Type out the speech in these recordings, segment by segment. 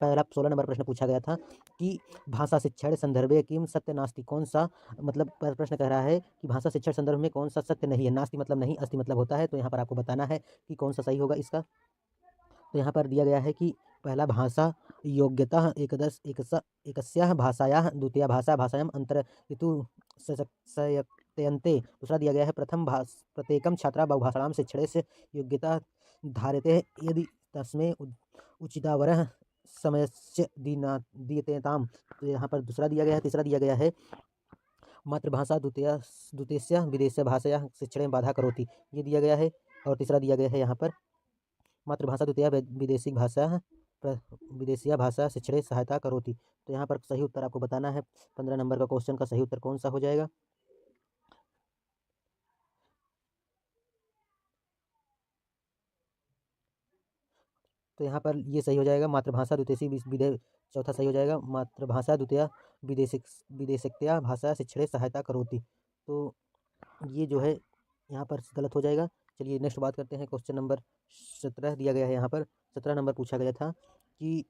पहला 16 नंबर प्रश्न पूछा गया था कि भाषा शिक्षण संदर्भे किम सत्य नास्ति, कौन सा मतलब प्रश्न कह रहा है कि भाषा शिक्षण संदर्भ में कौन सा सत्य नहीं है। नास्ति मतलब नहीं, अस्ति मतलब होता है। तो यहाँ पर आपको बताना है कि कौन सा सही होगा इसका। तो यहाँ पर दिया गया है कि पहला भाषा योग्यता एकस्याः भाषायाः द्वितीया भाषा भाषायाम् अंतर ऋतु संयक्तयन्ते। दूसरा दिया गया है प्रत्येकम छात्रा बहुभाषाणां शिक्षणस्य योग्यता धारयते यदि तस्मै उचितावरः समयस्य दीयतेताम्। तो यहाँ पर दूसरा दिया गया है। तीसरा दिया गया है मातृभाषा द्वितीयस्य विदेशीय भाषायाः शिक्षणे बाधा करोति, ये दिया गया है। और तीसरा दिया गया है यहाँ पर मातृभाषा द्वितीय विदेशीय भाषा शिक्षणे सहायता करोति। तो यहाँ पर सही उत्तर आपको बताना है। 15 नंबर का क्वेश्चन का सही उत्तर कौन सा हो जाएगा। तो यहाँ पर ये सही हो जाएगा मातृभाषा द्वितीय विदे, चौथा सही हो जाएगा मातृभाषा द्वितीय विदेशिकया भाषा शिक्षणे सहायता करोति। तो ये जो है यहाँ पर गलत हो जाएगा। चलिए नेक्स्ट बात करते हैं। क्वेश्चन नंबर 17 दिया गया है। यहाँ पर 17 नंबर पूछा गया था कि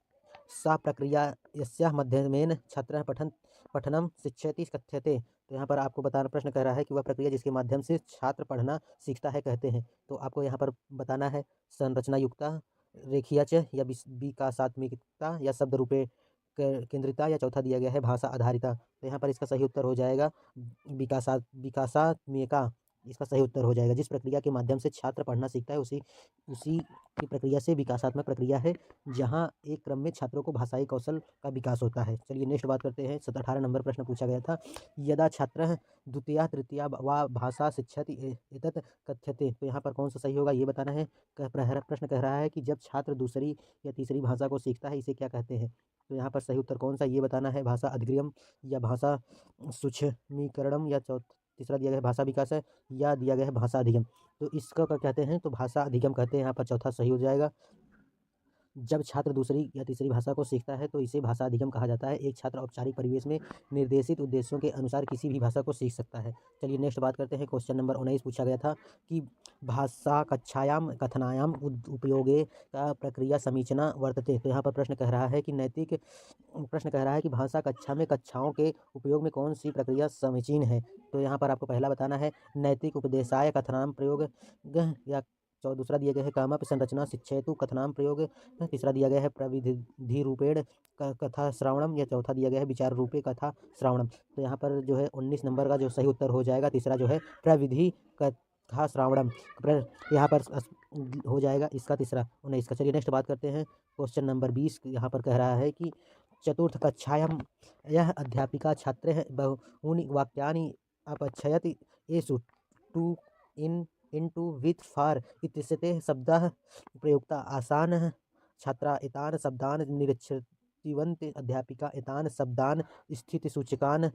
सा प्रक्रिया यस्याः माध्यमेन छात्रः पठनं शिक्षयति कथ्यते। तो यहाँ पर आपको बताना, प्रश्न कह रहा है कि वह प्रक्रिया जिसके माध्यम से छात्र पढ़ना सीखता है कहते हैं। तो आपको यहाँ पर बताना है संरचना युक्ता, रेखीय च या विकासात्मकता या शब्द रूपे केंद्रिता, या चौथा दिया गया है भाषा आधारिता। तो यहाँ पर इसका सही उत्तर हो जाएगा विकासात्मका, इसका सही उत्तर हो जाएगा। जिस प्रक्रिया के माध्यम से छात्र पढ़ना सीखता है उसी उसी की प्रक्रिया से विकासात्मक प्रक्रिया है, जहाँ एक क्रम में छात्रों को भाषाई कौशल का विकास होता है। चलिए नेक्स्ट बात करते हैं। 18 नंबर प्रश्न पूछा गया था यदा छात्रः द्वितीया तृतीया वा भाषा शिक्षति एतत् कथ्यते। तो यहाँ पर कौन सा सही होगा ये बताना है। प्रश्न कह रहा है कि जब छात्र दूसरी या तीसरी भाषा को सीखता है इसे क्या कहते हैं। तो यहाँ पर सही उत्तर कौन सा ये बताना है। भाषा अधिग्रहण या भाषा सूक्ष्मीकरणम, या तीसरा दिया गया है भाषा विकास है, या दिया गया है भाषा अधिगम। तो इसका क्या कहते हैं, तो भाषा अधिगम कहते हैं। यहाँ पर चौथा सही हो जाएगा। जब छात्र दूसरी या तीसरी भाषा को सीखता है तो इसे भाषा अधिगम कहा जाता है। एक छात्र औपचारिक परिवेश में निर्देशित उद्देश्यों के अनुसार किसी भी भाषा को सीख सकता है। चलिए नेक्स्ट बात करते हैं। क्वेश्चन नंबर 19 पूछा गया था कि भाषा कक्षायां कथनायाम उपयोगे का प्रक्रिया समीचीना वर्तते। तो यहाँ पर प्रश्न कह रहा है कि प्रश्न कह रहा है कि भाषा कक्षा में कक्षाओं के उपयोग में कौन सी प्रक्रिया समीचीन है। तो यहाँ पर आपको पहला बताना है नैतिक उपदेशाय कथनाम प्रयोग, या दूसरा दिया गया है कामप संरचना शिक्षेतु कथनाम प्रयोग, तीसरा दिया गया है प्रविधि रूपेण कथा श्रावणम, या चौथा दिया गया है विचार रूपे कथा श्रावणम। तो यहाँ पर जो है 19 नंबर का जो सही उत्तर हो जाएगा तीसरा जो है प्रविधि कथा श्रावणम, यहाँ पर हो जाएगा इसका तीसरा 19 का। चलिए नेक्स्ट बात करते हैं। क्वेश्चन नंबर 20 यहाँ पर कह रहा है कि चतुर्थ कक्षायां यह अध्यापिका छात्रैः बहूनि वाक्यानि अपठयति येषु टू इनटू विथ फार इत्येते शब्दाः प्रयुक्ता आसानः। छात्रा एतान् शब्दान् निरीक्षन्ति, अध्यापिका एतान् शब्दान् स्थितिसूचकान्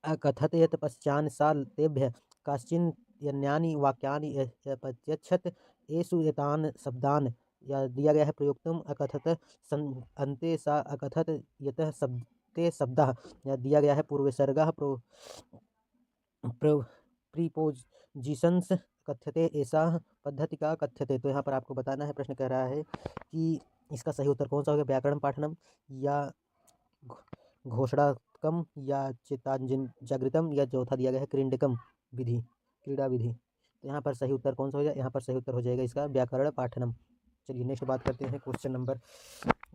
अकथयत्, पश्चान् सा तेभ्यः काश्चिन् अन्यानि वाक्यानि प्रत्यक्षत येषु एतान् शब्दान्, या दिया गया है प्रयुक्तम अकथत अन्ते सा अकथत यतः शब्दे शब्दः, या दिया गया है पूर्वसर्गः प्रीपोजिशंस कथ्यते ऐसा पद्धति का कथ्यते। तो यहाँ पर आपको बताना है। प्रश्न कह रहा है कि इसका सही उत्तर कौन सा होगा। व्याकरण पाठनम, या घोषणाकम, या चेतांजन जागृतम, या चौथा दिया गया है क्रीडकम विधि, क्रीड़ा विधि। तो यहाँ पर सही उत्तर कौन सा हो जाएगा। यहाँ पर सही उत्तर हो जाएगा इसका व्याकरण पाठनम। चलिए नेक्स्ट बात करते हैं। क्वेश्चन नंबर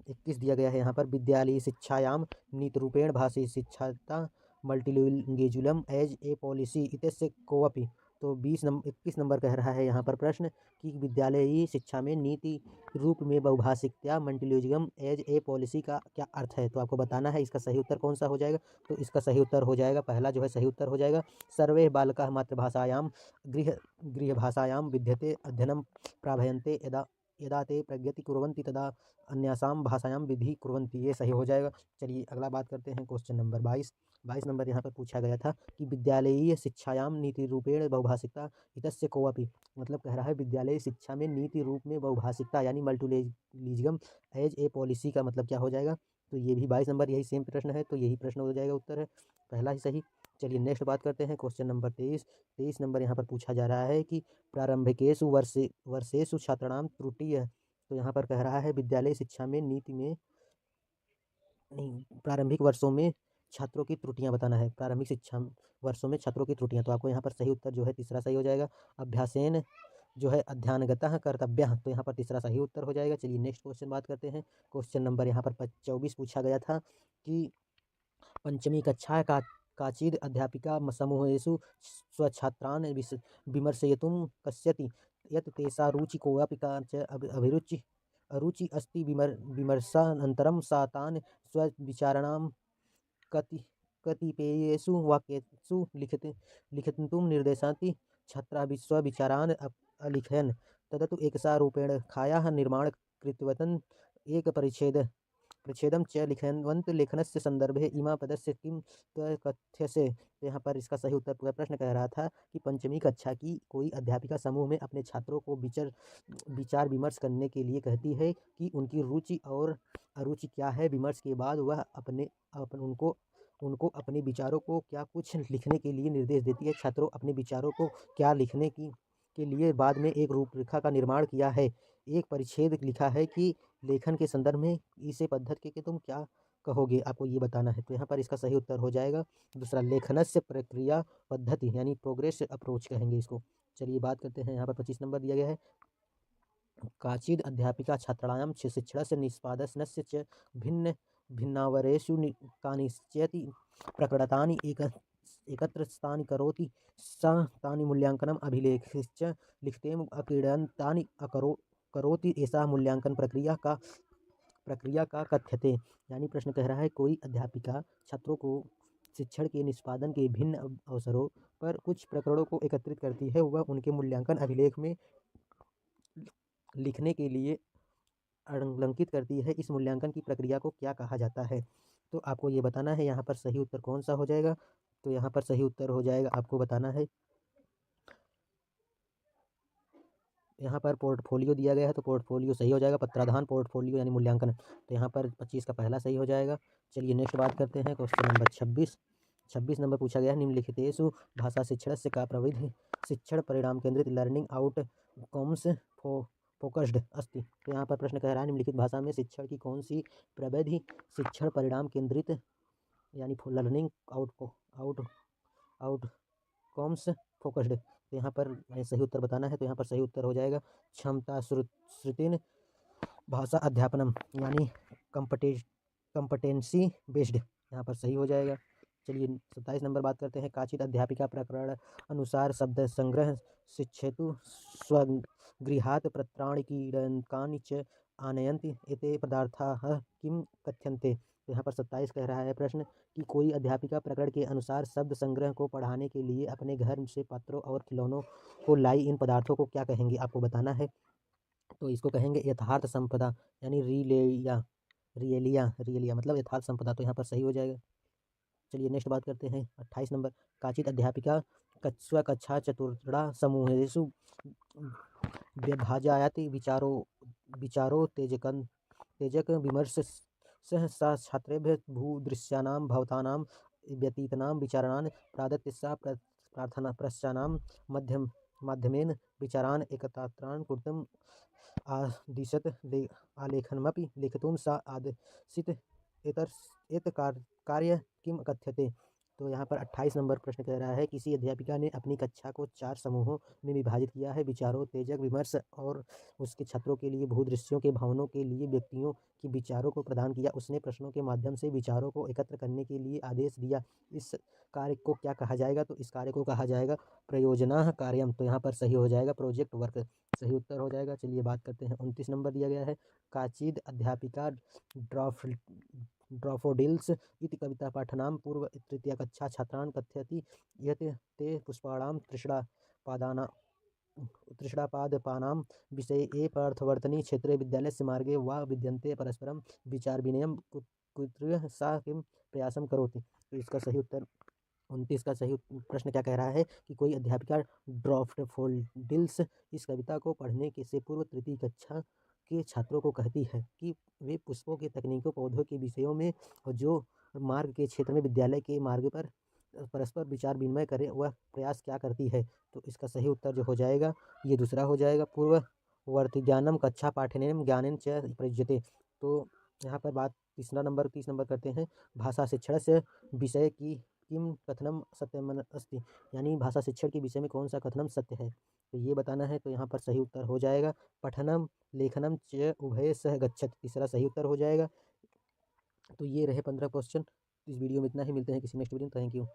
21 दिया गया है यहाँ पर विद्यालयी शिक्षायाम नीतिरूपेण भाषी शिक्षाता मल्टीलिंगुअलिज्म एज ए पॉलिसी इत्यस्य कोऽपि। तो 21 नंबर कह रहा है यहाँ पर प्रश्न कि विद्यालयी शिक्षा में नीति रूप में बहुभाषिकता मल्टीलिंगुअलिज्म एज ए पॉलिसी का क्या अर्थ है। तो आपको बताना है इसका सही उत्तर कौन सा हो जाएगा। तो इसका सही उत्तर हो जाएगा पहला जो है सही उत्तर हो जाएगा सर्वे बालकाः मातृभाषायां गृहभाषायां विद्यते अध्ययनं प्रारभन्ते यदा यदा ते प्रगति कुर्वन्ति तदा अन्यासां भाषायां विधि कुर्वन्ति, ये सही हो जाएगा। चलिए अगला बात करते हैं। क्वेश्चन नंबर 22 नंबर यहाँ पर पूछा गया था कि विद्यालयीय शिक्षायां नीति रूपेण बहुभाषिकता इत्यस्य कोऽपि। मतलब कह रहा है विद्यालयी शिक्षा में नीति रूप में बहुभाषिकता यानी मल्टीलिंगुअलिज्म एज ए पॉलिसी का मतलब क्या हो जाएगा। तो ये भी 22 नंबर यही सेम प्रश्न है, तो यही प्रश्न हो जाएगा, उत्तर है पहला ही सही। चलिए नेक्स्ट बात करते हैं। क्वेश्चन नंबर 23 नंबर यहाँ पर पूछा जा रहा है कि प्रारंभिकेषु वर्षेषु छात्राणां त्रुटि है। तो यहाँ पर कह रहा है विद्यालय शिक्षा में नीति में नहीं, प्रारंभिक वर्षों में छात्रों की त्रुटियां बताना है। प्रारंभिक शिक्षा वर्षों में छात्रों की त्रुटियां, तो आपको यहाँ पर सही उत्तर जो है तीसरा सही हो जाएगा। अभ्यासेन जो है अध्ययनगतः कर्तव्यः, तो यहाँ पर तीसरा सही उत्तर हो जाएगा। चलिए नेक्स्ट क्वेश्चन बात करते हैं। क्वेश्चन नंबर यहाँ पर 24 पूछा गया था कि पंचमी कक्षा काचिद् अध्यापिका समूहेषु स्वछात्रान् विमर्शयितुं कस्यति यत् तेषां रुचिकोऽपि काच अरुचि अस्ति। विमर्शानन्तरं सा तान् स्वविचाराणां कतिपयेषु वाक्येषु लिखितुं निर्देशयति। छात्राः स्वविचारान् अलिखयन्। तदतु एकसारूपेणखायाः निर्माणं कृतवन्तः। परिच्छेदं च लिखन्वन्तः। लेखनस्य संदर्भे इमापदस्य किं त्वं कथ्यसे। तो यहाँ पर इसका सही उत्तर, पूरा प्रश्न कह रहा था कि पंचमी कक्षा की कोई अध्यापिका समूह में अपने छात्रों को विचार विमर्श करने के लिए कहती है कि उनकी रुचि और अरुचि क्या है। विमर्श के बाद वह उनको अपने विचारों को क्या कुछ लिखने के लिए निर्देश देती है। छात्रों अपने विचारों को क्या लिखने के लिए बाद में एक रूपरेखा का निर्माण किया है। एक परिच्छेद लिखा है कि लेखन के संदर्भ में इसे पद्धति के तुम क्या कहोगे, आपको ये बताना है। तो यहाँ पर इसका सही उत्तर हो जाएगा दूसरा, लेखनस्य प्रक्रिया पद्धति, यानी प्रोग्रेस अप्रोच कहेंगे इसको। चलिए बात करते हैं, यहाँ पर 25 नंबर दिया गया है। काचिद् अध्यापिका छात्राणां शिक्षणस्य निष्पादनस्य च भिन्न भिन्नावरेषु कानिचित् प्रकरणानि एकत्रितानि करोति। सा तानि मूल्यांकनम् अभिलेखश्च लिखितेम् अक्रीडन्तानि करोति। ऐसा मूल्यांकन प्रक्रिया का कथ्यते। यानी प्रश्न कह रहा है, कोई अध्यापिका छात्रों को शिक्षण के निष्पादन के भिन्न अवसरों पर कुछ प्रकरणों को एकत्रित करती है। वह उनके मूल्यांकन अभिलेख में लिखने के लिए अंकित करती है। इस मूल्यांकन की प्रक्रिया को क्या कहा जाता है, तो आपको ये बताना है। यहाँ पर सही उत्तर कौन सा हो जाएगा, तो यहाँ पर सही उत्तर हो जाएगा, आपको बताना है। यहाँ पर पोर्टफोलियो दिया गया है, तो पोर्टफोलियो सही हो जाएगा। पत्राधान पोर्टफोलियो यानी मूल्यांकन, तो यहाँ पर 25 का पहला सही हो जाएगा। चलिए नेक्स्ट बात करते हैं। क्वेश्चन नंबर 26 नंबर पूछा गया है, निम्नलिखितेषु भाषा शिक्षणस्य का प्रविधि शिक्षण परिणाम केंद्रित लर्निंग आउटकम्स फोकस्ड अस्ति। तो यहाँ पर प्रश्न कह रहा है, निम्नलिखित भाषा में शिक्षण की कौन सी प्रविधि शिक्षण परिणाम केंद्रित यानी लर्निंग आउटकम्स फोकस्ड। तो यहाँ पर सही उत्तर बताना है, तो यहाँ पर सही उत्तर हो जाएगा क्षमता श्रुतिन भाषा अध्यापनम, यानी कंपटेंसी बेस्ड, यहाँ पर सही हो जाएगा। चलिए 27 नंबर बात करते हैं। काचित अध्यापिका प्रकरण अनुसार शब्द संग्रह शिक्षेतु स्वगृहात् पत्राणि च आनयन्ति। एते पदार्थाः किं कथ्यन्ते। तो यहाँ पर 27 कह रहा है प्रश्न कि कोई अध्यापिका प्रकरण के अनुसार शब्द संग्रह को पढ़ाने के लिए अपने घर से पत्रों और खिलौनों को लाई। इन पदार्थों को क्या कहेंगे, आपको बताना है। तो इसको कहेंगे यथार्थ संपदा, यानी रियलिया मतलब यथार्थ संपदा, तो यहाँ पर सही हो जाएगा। चलिए नेक्स्ट बात करते हैं 28 नंबर। काचित अध्यापिका कक्षा चतुर्था समूहेषु विभाजयति। विचारो तेजक विमर्श सह सा छात्रेभ्यः भूदृश्यानां भवतानां व्यतीतानां विचाराणां प्रादत्य सा प्रश्नानां माध्यमेन विचारान् एकत्रितान् कर्तुम् आदिशत्। आलेखनमपि लिखितुं सा आदिशत्। कार्य किम कथ्यते। तो यहाँ पर 28 नंबर प्रश्न कह रहा है, किसी अध्यापिका ने अपनी कक्षा को 4 समूहों में विभाजित किया है। विचारों तेजक विमर्श और उसके छात्रों के लिए भूदृश्यों के भावनों के लिए व्यक्तियों की विचारों को प्रदान किया। उसने प्रश्नों के माध्यम से विचारों को एकत्र करने के लिए आदेश दिया। इस कार्य को क्या कहा जाएगा, तो इस कार्य को कहा जाएगा प्रयोजना कार्यम। तो यहाँ पर सही हो जाएगा प्रोजेक्ट वर्क, सही उत्तर हो जाएगा। चलिए बात करते हैं 29 नंबर दिया गया है। काचिद अध्यापिका ड्रॉफोडिल्स इति कविता पाठनां पूर्व तृतीय कक्षा छात्रान् कथयति यत् ते पुष्पाणां तृष्णापादपानां विषये पार्थवर्तनी क्षेत्रे विद्यालयस्य मार्गे वा विद्यन्ते परस्परं विचारविनिमयं कुर्वन्तः सा किं प्रयासं करोति। तो इसका सही उत्तर 29 का सही प्रश्न क्या कह रहा है कि कोई अध्यापिका ड्रॉफोडिल्स इस कविता को पढ़ने के से पूर्व तृतीय कक्षा के छात्रों को कहती है कि वे पुष्पों के तकनीकों पौधों के विषयों में और जो मार्ग के क्षेत्र में विद्यालय के मार्ग पर परस्पर विचार विनिमय करें, वह प्रयास क्या करती है। तो इसका सही उत्तर जो हो जाएगा ये दूसरा हो जाएगा, पूर्ववर्ती ज्ञानम कक्षा पाठनेम ज्ञानेन च प्रयुज्यते। तो यहाँ पर बात 30 नंबर करते हैं। भाषा शिक्षणस्य विषय की किम कथनम सत्यम अस्ति, यानी भाषा शिक्षण के विषय में कौन सा कथनम सत्य है, तो ये बताना है। तो यहाँ पर सही उत्तर हो जाएगा पठनम लेखनम च उभय सह गच्छत, तीसरा सही उत्तर हो जाएगा। तो ये रहे 15 क्वेश्चन। इस वीडियो में इतना ही, मिलते हैं किसी नेक्स्ट वीडियो में। Thank you.